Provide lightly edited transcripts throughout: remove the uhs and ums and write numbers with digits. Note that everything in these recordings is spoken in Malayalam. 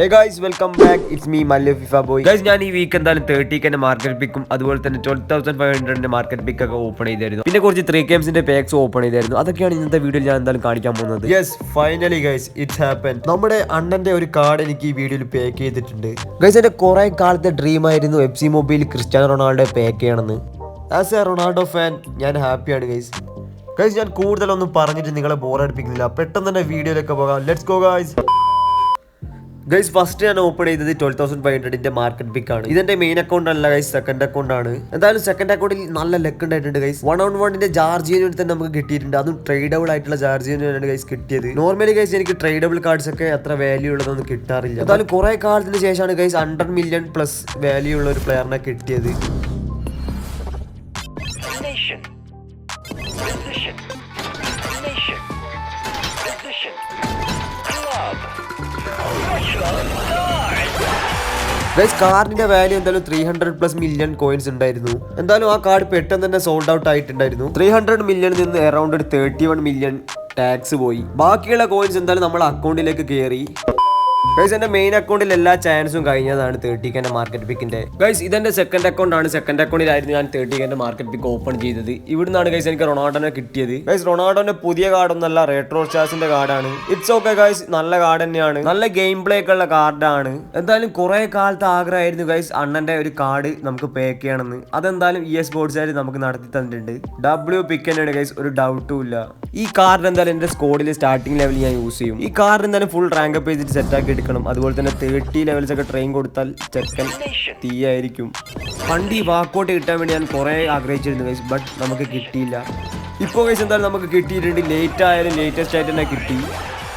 Hey guys, welcome back. It's me, Malya FIFA boy. Guys, ഞാൻ ഈ വീക്ക് എന്തായാലും 30k മാർക്കറ്റ് പിക്കും അതുപോലെ തന്നെ 12,500 മാർക്കറ്റ് പിക്ക് ഒക്കെ ഓപ്പൺ ചെയ്തായിരുന്നു. പിന്നെ കുറച്ച് 3K's പാക്സ് ഓപ്പൺ ചെയ്തായിരുന്നു. അതൊക്കെയാണ് ഇന്നത്തെ വീഡിയോയിൽ ഞാൻ എന്തായാലും കാണിക്കാൻ പോകുന്നത്. Yes, finally guys, it's happen. നമ്മുടെ അണ്ണന്റെ ഒരു കാർഡ് എനിക്ക് ഈ വീഡിയോയിൽ പാക്ക് ചെയ്തിട്ടുണ്ട്. ഗൈസ്, എന്റെ കുറെ കാലത്തെ ഡ്രീം ആയിരുന്നു FC mobile Cristiano Ronaldo pack ചെയ്യണമെന്ന്. ആസ് എ റൊണാൾഡോ ഫാൻ ഞാൻ ഹാപ്പിയാണ് ഗൈസ്. ഗൈസ്, ഞാൻ കൂടുതലൊന്നും പറഞ്ഞിട്ട് നിങ്ങളെ ബോറടിപ്പിക്കുന്നില്ല. പെട്ടെന്ന് തന്നെ വീഡിയോയിലൊക്കെ പോകാം. Let's go guys. Guys, first ഞാൻ ഓപ്പൺ ചെയ്തത് 12,500 മാർക്കറ്റ് പിക്ക് ആണ്. ഇതെന്റെ മെയിൻ അക്കൗണ്ട് അല്ല ഗൈസ്, സെക്കൻഡ് അക്കൗണ്ട് ആണ്. എന്തായാലും സെക്കൻഡ് അക്കൗണ്ടിൽ നല്ല ലക്ക് ഉണ്ടായിട്ടുണ്ട് ഗൈസ്. 1-on-1 ജാർജിയൻ തന്നെ നമുക്ക് കിട്ടിയിട്ടുണ്ട്. അതും ട്രേഡബിൾ ആയിട്ടുള്ള ജാർജിയനാണ് ഗൈസ് കിട്ടിയത്. നോർമലി ഗൈസ് എനിക്ക് ട്രേഡബിൾ കാർഡ്സ് ഒക്കെ അത്ര വാല്യൂ ഉള്ളതൊന്നും കിട്ടാറില്ല. എന്തായാലും കുറെ കാലത്തിന് ശേഷമാണ് ഗൈസ് 100 മില്യൺ പ്ലസ് വാല്യൂ ഉള്ള ഒരു പ്ലെയറിനെ കിട്ടിയത്. ഗൈസ്, കാർഡിന്റെ വാല്യൂ എന്തായാലും 300+ മില്യൺ കോയിൻസ് ഉണ്ടായിരുന്നു. എന്തായാലും ആ കാർഡ് പെട്ടെന്ന് തന്നെ സോൾഡ് ഔട്ട് ആയിട്ടുണ്ടായിരുന്നു. 300 മില്യണിൽ നിന്ന് അറൌണ്ട് 31 മില്യൺ ടാക്സ് പോയി. ബാക്കിയുള്ള കോയിൻസ് എന്തായാലും നമ്മുടെ അക്കൗണ്ടിലേക്ക് കയറി. ഗൈസ്, എന്റെ മെയിൻ അക്കൗണ്ടിൽ എല്ലാ ചാൻസും കഴിഞ്ഞതാണ് 30k മാർക്കറ്റ് പിക്കിന്റെ. ഗൈസ്, ഇതെന്റെ സെക്കൻഡ് അക്കൗണ്ട് ആണ്. സെക്കൻഡ് അക്കൗണ്ടിലായിരുന്നു ഞാൻ 30k മാർക്കറ്റ് പിക്ക് ഓപ്പൺ ചെയ്തത്. ഇവിടുന്നാണ് ഗൈസ് എനിക്ക് റൊണാൾഡോനെ കിട്ടിയത്. ഗൈസ്, റൊണാൾഡോന്റെ പുതിയ കാർഡൊന്നല്ല, റെട്രോ സ്റ്റാർസിന്റെ കാർഡാണ്. ഇറ്റ്സ് ഓക്കെ ഗൈസ്, നല്ല കാർഡ് തന്നെയാണ്. നല്ല ഗെയിം പ്ലേ ഒക്കെ ഉള്ള കാർഡാണ്. എന്തായാലും കുറെ കാലത്ത് ആഗ്രഹമായിരുന്നു ഗൈസ് അണ്ണന്റെ ഒരു കാർഡ് നമുക്ക് പാക്ക് ചെയ്യണമെന്ന്. അതെന്തായാലും EA സ്പോർട്സ് ആയിട്ട് നമുക്ക് നടത്തി തന്നിട്ടുണ്ട്. W പിക്ക് തന്നെയാണ് ഗൈസ്, ഒരു ഡൗട്ടും ഇല്ല. ഈ കാർഡ് എന്തായാലും എന്റെ സ്കോഡിൽ സ്റ്റാർട്ടിംഗ് ലെവലിൽ ഞാൻ യൂസ് ചെയ്യും. ഈ കാർഡ് എന്തായാലും ഫുൾ റാങ്ക് അപ്പ് ചെയ്തിട്ട് സെറ്റാക്കി എടുക്കണം. അതുപോലെ തന്നെ 30 ലെവൽസ് ഒക്കെ ട്രെയിൻ കൊടുത്താൽ ചെക്കൻ തീയായിരിക്കും. പണ്ട് ഈ വാക്കൗട്ട് കിട്ടാൻ വേണ്ടി ഞാൻ കുറെ ആഗ്രഹിച്ചിരുന്നു ഗൈസ്, ബട്ട് നമുക്ക് കിട്ടിയില്ല. ഇപ്പോൾ ഗൈസ് എന്തായാലും നമുക്ക് കിട്ടിയിട്ടുണ്ട്. ലേറ്റ് ആയാലും ലേറ്റസ്റ്റ് ആയിട്ട് തന്നെ കിട്ടി.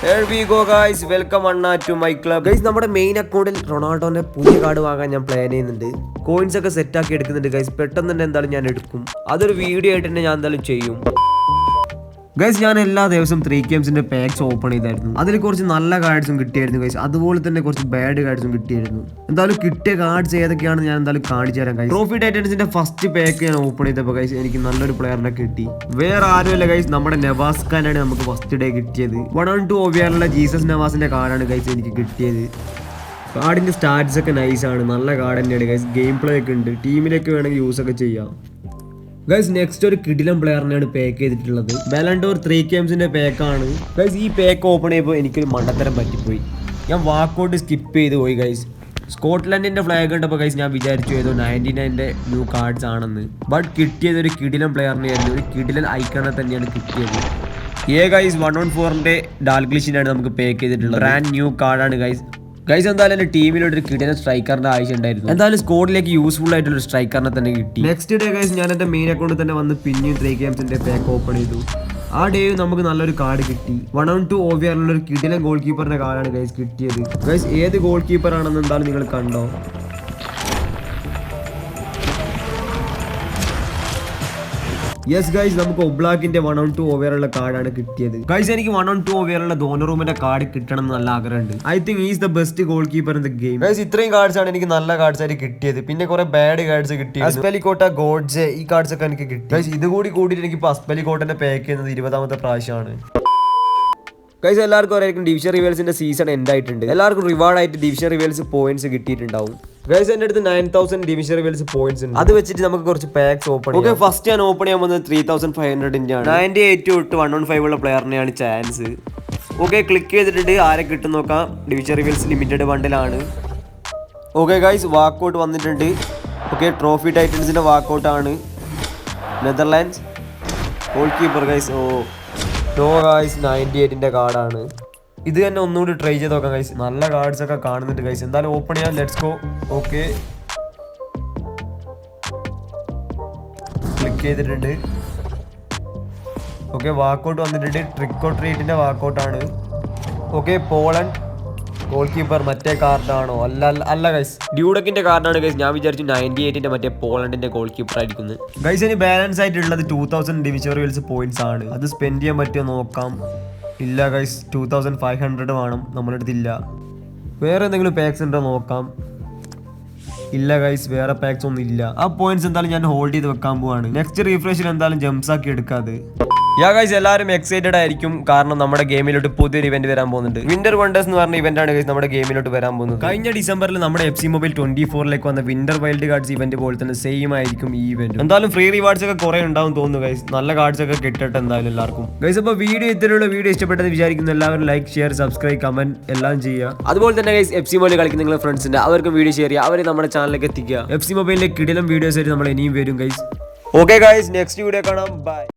Here we go guys, welcome Anna to my club. Guys, നമ്മുടെ മെയിൻ അക്കൗണ്ടിൽ റൊണാൾഡോന്റെ പുതിയ കാർഡ് വാങ്ങാൻ ഞാൻ പ്ലാൻ ചെയ്യുന്നുണ്ട്. കോയിൻസ് ഒക്കെ സെറ്റ് ആക്കി എടുക്കുന്നുണ്ട് ഗൈസ്. പെട്ടെന്ന് തന്നെ എന്തായാലും ഞാൻ എടുക്കും. അതൊരു വീഡിയോ ആയിട്ട് തന്നെ ഞാൻ എന്തായാലും ചെയ്യും. ഗൈസ്, ഞാൻ എല്ലാ ദിവസവും 3K's പാക്സ് ഓപ്പൺ ചെയ്തായിരുന്നു. അതിൽ കുറച്ച് നല്ല കാർഡ്സും കിട്ടിയായിരുന്നു ഗൈസ്. അതുപോലെ തന്നെ കുറച്ച് ബാഡ് കാർഡ്സും കിട്ടിയായിരുന്നു. എന്തായാലും കിട്ടിയ കാർഡ്സ് ഏതൊക്കെയാണെന്ന് ഞാൻ എന്തായാലും കാണിച്ചു തരാം ഗൈസ്. ട്രോഫി ടൈറ്റൻസിന്റെ ഫസ്റ്റ് പാക്ക് ഞാൻ ഓപ്പൺ ചെയ്തപ്പോൾ ഗൈസ് എനിക്ക് നല്ലൊരു പ്ലെയറിനെ കിട്ടി. വേറെ ആരുമല്ല ഗൈസ്, നമ്മുടെ നവാസ് ഖാനാണ് നമുക്ക് ഫസ്റ്റ് ഡേ കിട്ടിയത്. 1-on-2 OVRലുള്ള ജീസസ് നവാസിന്റെ കാർഡാണ് ഗൈസ് എനിക്ക് കിട്ടിയത്. കാർഡിന്റെ സ്റ്റാറ്റ്സ് ഒക്കെ നൈസാണ്, നല്ല കാർഡ് തന്നെയാണ് ഗൈസ്. ഗെയിം പ്ലേ ഒക്കെ ഉണ്ട്, ടീമിലേക്ക് വേണമെങ്കിൽ യൂസ് ഒക്കെ ചെയ്യാം. ഗൈസ്, നെക്സ്റ്റ് ഒരു കിടിലം പ്ലെയറിനെയാണ് പാക്ക് ചെയ്തിട്ടുള്ളത്. ബാലൻഡോർ 3K's പാക്കാണ് ഗൈസ്. ഈ പാക്ക് ഓപ്പൺ ചെയ്യുമ്പോൾ എനിക്കൊരു മണ്ടത്തരം പറ്റിപ്പോയി. ഞാൻ വാക്കൗട്ട് സ്കിപ്പ് ചെയ്ത് പോയി ഗൈസ്. സ്കോട്ട്ലൻഡിന്റെ ഫ്ലാഗ് കണ്ടപ്പോൾ ഗൈസ് ഞാൻ വിചാരിച്ചു ഏതോ 99 ന്യൂ കാർഡ്സ് ആണെന്ന്. ബട്ട് കിട്ടിയത് ഒരു കിടിലം പ്ലെയറിനെയായിരുന്നു. ഒരു കിടിലൻ ഐക്കണെ തന്നെയാണ് കിട്ടിയത്. ഗൈസ്, 1-on-4 ഡാൽഗ്ലിഷിനാണ് നമുക്ക് പാക്ക് ചെയ്തിട്ടുള്ളത്. ബ്രാൻഡ് ന്യൂ കാർഡാണ് ഗൈസ്. ഗൈസ്, എന്തായാലും എന്റെ ടീമിലൊരു കിടിലൻ സ്ട്രൈക്കറിന്റെ ആവശ്യം ഉണ്ടായിരുന്നു. എന്തായാലും സ്കോഡിലേക്ക് യൂസ്ഫുൾ ആയിട്ടുള്ള ഒരു സ്ട്രൈക്കറിനെ തന്നെ കിട്ടി. നെക്സ്റ്റ് ഡേ ഗൈസ്, ഞാൻ എന്റെ മെയിൻ അക്കൗണ്ടിൽ തന്നെ വന്ന് പിന്നെയും 3K's പാക്ക് ഓപ്പൺ ചെയ്തു. ആ ഡേ നമുക്ക് നല്ലൊരു കാർഡ് കിട്ടി. 1-on-2 OVRലുള്ള ഒരു കിടിലൻ ഗോൾ കീപ്പറിന്റെ കാർഡാണ് ഗൈസ് കിട്ടിയത്. ഗൈസ്, ഏത് ഗോൾ കീപ്പർ ആണെന്ന് എന്തായാലും നിങ്ങൾ കണ്ടോ? യെസ് ഗൈസ്, നമുക്ക് ഒബ്ലാക്കിന്റെ 1-on-2 OVRലുള്ള കാർഡാണ് കിട്ടിയത്. ഗൈസ്, എനിക്ക് 1-on-2 OVRലുള്ള ദോനറൂമിന്റെ കാർഡ് കിട്ടണം എന്ന് നല്ല ആഗ്രഹമുണ്ട്. I think is the best goal keeper in the game. Guys, ഇത്രയും കാർഡ്സ് ആണ് എനിക്ക് നല്ല കാർഡ്സ് ആയിട്ട് കിട്ടിയത്. പിന്നെ കുറെ ബാഡ് കാർഡ്സ് കിട്ടി. അസ്പെലിക്കോട്ട, ഗോഡ്ജെ, ഈ കാർഡ്സ് ഒക്കെ എനിക്ക് കിട്ടി. ഗൈസ്, ഇത് കൂടിയിട്ട് എനിക്ക് ഇപ്പൊ അസ്പെലിക്കോട്ടന്റെ പാക്ക് ചെയ്യുന്നത് 20ാമത്തെ പ്രാവശ്യമാണ്. ഗൈസ്, എല്ലാവർക്കും അറിയാം ഡിവിഷൻ റിവേൽസിന്റെ സീസൺ എൻഡ് ആയിട്ടുണ്ട്. എല്ലാവർക്കും റിവാർഡ് ആയിട്ട് ഡിവിഷൻ റിവേൽസ് പോയിന്റ്സ് കിട്ടിയിട്ടുണ്ടാവും. ഗൈസ്, എന്റെ അടുത്ത് 9,000 ഡിവിഷൻ റിവേൽസ് പോയിന്റ്സ് ഉണ്ട്. അത് വെച്ചിട്ട് നമുക്ക് കുറച്ച് പാക്സ് ഓപ്പൺ ചെയ്യാം. ഓക്കെ, ഫസ്റ്റ് ഞാൻ ഓപ്പൺ ചെയ്യാൻ പോകുന്നത് 3,500 ആണ്. 98 തൊട്ട് 1-on-5 ഉള്ള പ്ലെയറിനെയാണ് ചാൻസ്. ഓക്കെ, ക്ലിക്ക് ചെയ്തിട്ട് ആരെ കിട്ടും നോക്കാം. ഡിവിഷൻ റിവേൽസ് ലിമിറ്റഡ് ബണ്ടിലാണ്. ഓക്കെ ഗൈസ്, വാക്കൗട്ട് വന്നിട്ടുണ്ട്. ഓക്കെ, ട്രോഫി ടൈറ്റൻസിന്റെ വാക്കൗട്ട് ആണ്. Netherlands goalkeeper guys. No guys, 98 കാർഡാണ്. ഇത് തന്നെ ഒന്നുകൂടി ട്രൈ ചെയ്ത് നോക്കാം ഗൈസ്. നല്ല കാർഡ്സ് ഒക്കെ കാണുന്നുണ്ട് ഗൈസ്. എന്തായാലും ഓപ്പൺ ചെയ്യാം. Let's go. ഓക്കെ, ക്ലിക്ക് ചെയ്തിട്ടുണ്ട്. ഓക്കെ, വാക്കൗട്ട് വന്നിട്ടുണ്ട്. ട്രിക്ക് ഓർ ട്രീറ്റിന്റെ വാക്കൗട്ടാണ്. ഓക്കെ, പോളണ്ട് ഗോൾ കീപ്പർ മറ്റേ കാർഡാണോ? അല്ല ഗൈസ്, ഡ്യൂഡക്കിന്റെ കാർഡാണ് ഗൈസ്. ഞാൻ വിചാരിച്ചു 98 മറ്റേ പോളണ്ടിന്റെ ഗോൾ കീപ്പർ ആയിരിക്കുന്നു. ഗൈസ്, ഇനി ബാലൻസ് ആയിട്ടുള്ളത് 2,000 ഡിവിഷൻ റിവേൽസ് പോയിന്റ്സ് ആണ്. അത് സ്പെൻഡ് ചെയ്യാൻ പറ്റുമോ നോക്കാം. ഇല്ല ഗൈസ്, 2,500 വേണം. നമ്മുടെ അടുത്തില്ല. വേറെ എന്തെങ്കിലും പാക്സ് ഉണ്ടോ നോക്കാം. ഇല്ല ഗൈസ്, വേറെ പാക്സ് ഒന്നും ഇല്ല. ആ പോയിന്റ്സ് എന്തായാലും ഞാൻ ഹോൾഡ് ചെയ്ത് വെക്കാൻ പോവാണ്. നെക്സ്റ്റ് റീഫ്രഷിൽ എന്തായാലും ജംസ് ആക്കി എടുക്കാതെ. യാ ഗൈസ് എല്ലാവരും എക്സൈറ്റഡ് ആയിരിക്കും കാരണം നമ്മുടെ ഗെയിമിലോട്ട് പുതിയൊരു ഇവന്റ് വരാൻ പോകുന്നുണ്ട്. വിന്റർ വണ്ടേഴ്സ് എന്ന് പറഞ്ഞ ഇവന്റ് ആണ് ഗൈസ് നമ്മുടെ ഗെയിമിലോട്ട് വരാൻ പോകുന്നത്. കഴിഞ്ഞ ഡിസംബറിൽ നമ്മുടെ FC Mobile 24 വന്ന വിന്റർ വൈൽഡ് കാർഡ്സ് ഇവന്റ് പോലെ തന്നെ സെയിം ആയിരിക്കും ഈ ഇവന്റ്. എന്തായാലും ഫ്രീ റിവാർഡ്സ് ഒക്കെ കുറെ ഉണ്ടാവും തോന്നുന്നു ഗൈസ്. നല്ല കാർഡ്സ് ഒക്കെ കിട്ടട്ടെ എന്തായാലും എല്ലാവർക്കും. ഗൈസ് അപ്പോൾ ഇത്തരത്തിലുള്ള വീഡിയോ ഇഷ്ടപ്പെട്ടെന്ന് വിചാരിക്കുന്നു. എല്ലാവരും ലൈക്ക്, ഷെയർ, സബ്സ്ക്രൈബ്, കമന്റ് എല്ലാം ചെയ്യുക. അതുപോലെ തന്നെ ഗൈസ് FC Mobile കളിക്കുന്ന നിങ്ങളുടെ ഫ്രണ്ട്സിന്റെ അവർക്കും വീഡിയോ ഷെയർ ചെയ്യുക. അവരെ നമ്മുടെ ചാനലിലേക്ക് എത്തിക്കുക. FC Mobile കിടിലം വീഡിയോസ് ആയിട്ട് നമ്മൾ ഇനിയും വരും guys. Okay guys, next video കാണാം. ബൈ.